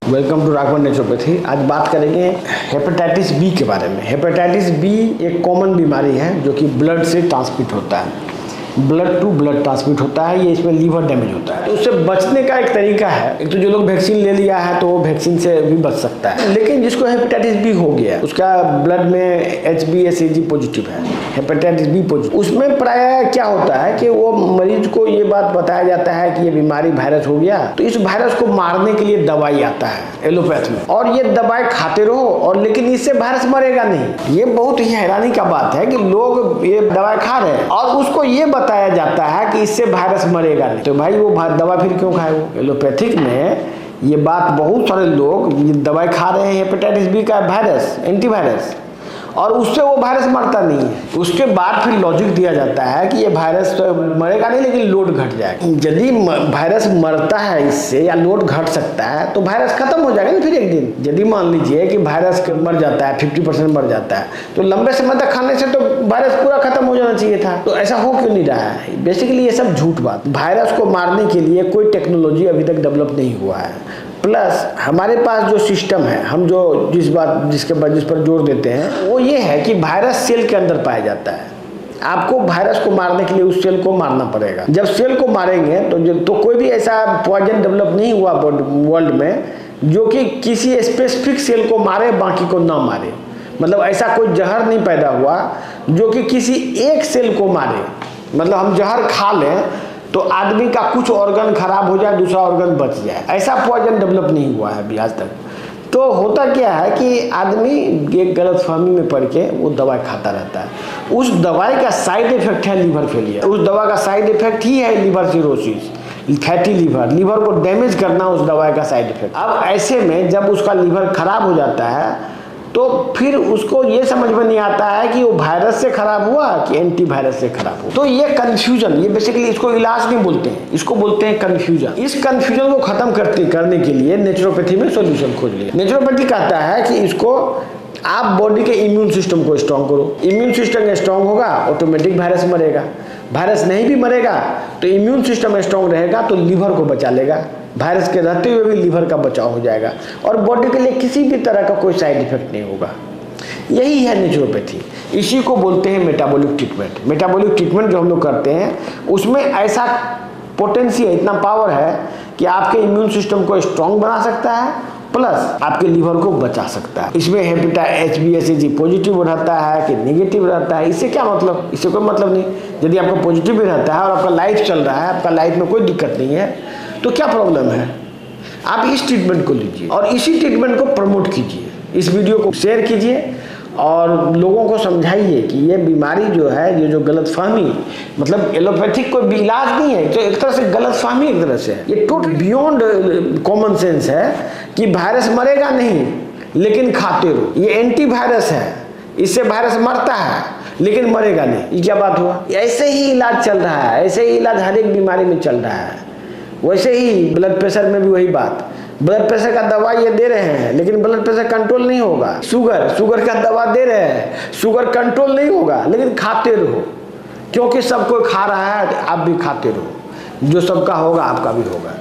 Welcome to Raghavan naturopathy. आज बात करेंगे हेपेटाइटिस बी के बारे में। हेपेटाइटिस बी एक कॉमन बीमारी है जो कि ब्लड से ट्रांसमिट होता है, ब्लड टू ब्लड ट्रांसमिट होता है। ये इसमें लीवर डैमेज होता है। तो उससे बचने का एक तरीका है, एक तो जो लोग वैक्सीन ले लिया है तो वो वैक्सीन से भी बच सकता है, लेकिन जिसको हेपेटाइटिस बी हो गया, उसका ब्लड में HbSAg पॉजिटिव है, हेपेटाइटिस बी पॉजिटिव, उसमें प्राय क्या होता है कि वो मरीज को ये बात बताया जाता है कि ये बीमारी वायरस हो गया, तो इस वायरस को मारने के लिए दवाई आता है एलोपैथ में, और ये दवाई खाते रहो, और लेकिन इससे वायरस मरेगा नहीं। ये बहुत ही हैरानी का बात है कि लोग ये दवाई खा रहे हैं और उसको ये बताया जाता है कि इससे वायरस मरेगा नहीं, तो भाई वो दवा फिर क्यों खाए? वो एलोपैथिक में ये बात बहुत सारे लोग ये दवाई खा रहे हैं हेपेटाइटिस बी का वायरस, एंटीवायरस, और उससे वो वायरस मरता नहीं है। उसके बाद फिर लॉजिक दिया जाता है कि ये वायरस तो मरेगा नहीं लेकिन लोड घट जाएगा। यदि वायरस मरता है इससे या लोड घट सकता है तो वायरस खत्म हो जाएगा ना फिर एक दिन। यदि मान लीजिए कि वायरस मर जाता है, 50% मर जाता है, तो लंबे समय तक खाने से तो वायरस पूरा खत्म हो जाना चाहिए था। तो ऐसा हो क्यों नहीं रहा है? बेसिकली ये सब झूठ बात। वायरस को मारने के लिए कोई टेक्नोलॉजी अभी तक डेवलप नहीं हुआ है। प्लस हमारे पास जो सिस्टम है, हम जो जिस पर जोर देते हैं वो ये है कि वायरस सेल के अंदर पाया जाता है। आपको वायरस को मारने के लिए उस सेल को मारना पड़ेगा। जब सेल को मारेंगे तो कोई भी ऐसा पॉइजन डेवलप नहीं हुआ वर्ल्ड में जो कि किसी स्पेसिफिक सेल को मारे बाकी को ना मारे। मतलब ऐसा कोई जहर नहीं पैदा हुआ जो कि किसी एक सेल को मारे। मतलब हम जहर खा लें तो आदमी का कुछ ऑर्गन खराब हो जाए, दूसरा ऑर्गन बच जाए, ऐसा पॉइजन डेवलप नहीं हुआ है अभी आज तक। तो होता क्या है कि आदमी एक गलतफहमी में पड़ के वो दवाई खाता रहता है। उस दवाई का साइड इफेक्ट है लीवर फेलियर। उस दवा का साइड इफेक्ट ही है लीवर सिरोसिस, फैटी लीवर को डैमेज करना उस दवाई का साइड इफेक्ट। अब ऐसे में जब उसका लीवर खराब हो जाता है तो फिर उसको ये समझ में नहीं आता है कि वो वायरस से खराब हुआ कि एंटीवायरस से खराब हुआ। तो ये कंफ्यूजन, ये बेसिकली इसको इलाज नहीं बोलते हैं, इसको बोलते हैं कंफ्यूजन। इस कंफ्यूजन को खत्म करने के लिए नेचुरोपैथी में सॉल्यूशन खोज लिया। नेचुरोपैथी कहता है कि इसको आप बॉडी के इम्यून सिस्टम को स्ट्रॉन्ग करो। इम्यून सिस्टम स्ट्रॉन्ग होगा ऑटोमेटिक वायरस मरेगा। वायरस नहीं भी मरेगा तो इम्यून सिस्टम स्ट्रॉन्ग रहेगा तो लीवर को बचा लेगा। वायरस के रहते हुए भी लीवर का बचाव हो जाएगा और बॉडी के लिए किसी भी तरह का कोई साइड इफेक्ट नहीं होगा। यही है नेचुरोपैथी। इसी को बोलते हैं मेटाबॉलिक ट्रीटमेंट। मेटाबॉलिक ट्रीटमेंट जो हम लोग करते हैं उसमें ऐसा पोटेंशियल, इतना पावर है कि आपके इम्यून सिस्टम को स्ट्रॉन्ग बना सकता है प्लस आपके लीवर को बचा सकता है। इसमें HbSAg पॉजिटिव रहता है कि नेगेटिव रहता है, इससे क्या मतलब? इससे कोई मतलब नहीं। यदि आपका पॉजिटिव भी रहता है और आपका लाइफ चल रहा है, आपका लाइफ में कोई दिक्कत नहीं है, तो क्या प्रॉब्लम है? आप इस ट्रीटमेंट को लीजिए और इसी ट्रीटमेंट को प्रमोट कीजिए। इस वीडियो को शेयर कीजिए और लोगों को समझाइए कि ये बीमारी जो है, ये जो गलतफहमी, मतलब एलोपैथिक कोई भी इलाज नहीं है, तो एक तरह से गलतफहमी एक तरह से है। ये टोटल बियॉन्ड कॉमन सेंस है कि वायरस मरेगा नहीं लेकिन खाते रहो। ये एंटीवायरस है, इससे वायरस मरता है लेकिन मरेगा नहीं। ये क्या बात हुआ? ऐसे ही इलाज चल रहा है, ऐसे ही इलाज हर एक बीमारी में चल रहा है। वैसे ही ब्लड प्रेशर में भी वही बात। ब्लड प्रेशर का दवा ये दे रहे हैं लेकिन ब्लड प्रेशर कंट्रोल नहीं होगा। शुगर का दवा दे रहे हैं, शुगर कंट्रोल नहीं होगा, लेकिन खाते रहो क्योंकि सब कोई खा रहा है, आप भी खाते रहो। जो सबका होगा आपका भी होगा।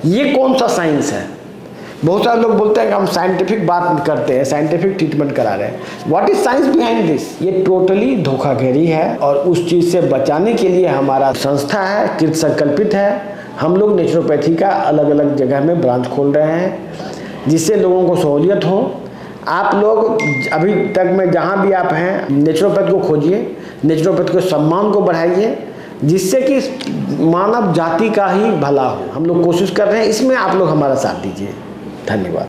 ये कौन सा साइंस है? बहुत सारे लोग बोलते हैं कि हम साइंटिफिक बात करते हैं, साइंटिफिक ट्रीटमेंट करा रहे हैं। What is science behind this? ये टोटली धोखाधड़ी है और उस चीज से बचाने के लिए हमारा संस्था है, कृत संकल्पित है। हम लोग नेचुरोपैथी का अलग अलग जगह में ब्रांच खोल रहे हैं जिससे लोगों को सहूलियत हो। आप लोग अभी तक में जहाँ भी आप हैं नेचुरोपैथ को खोजिए, नेचुरोपैथ के सम्मान को बढ़ाइए जिससे कि मानव जाति का ही भला हो। हम लोग कोशिश कर रहे हैं, इसमें आप लोग हमारा साथ दीजिए। धन्यवाद।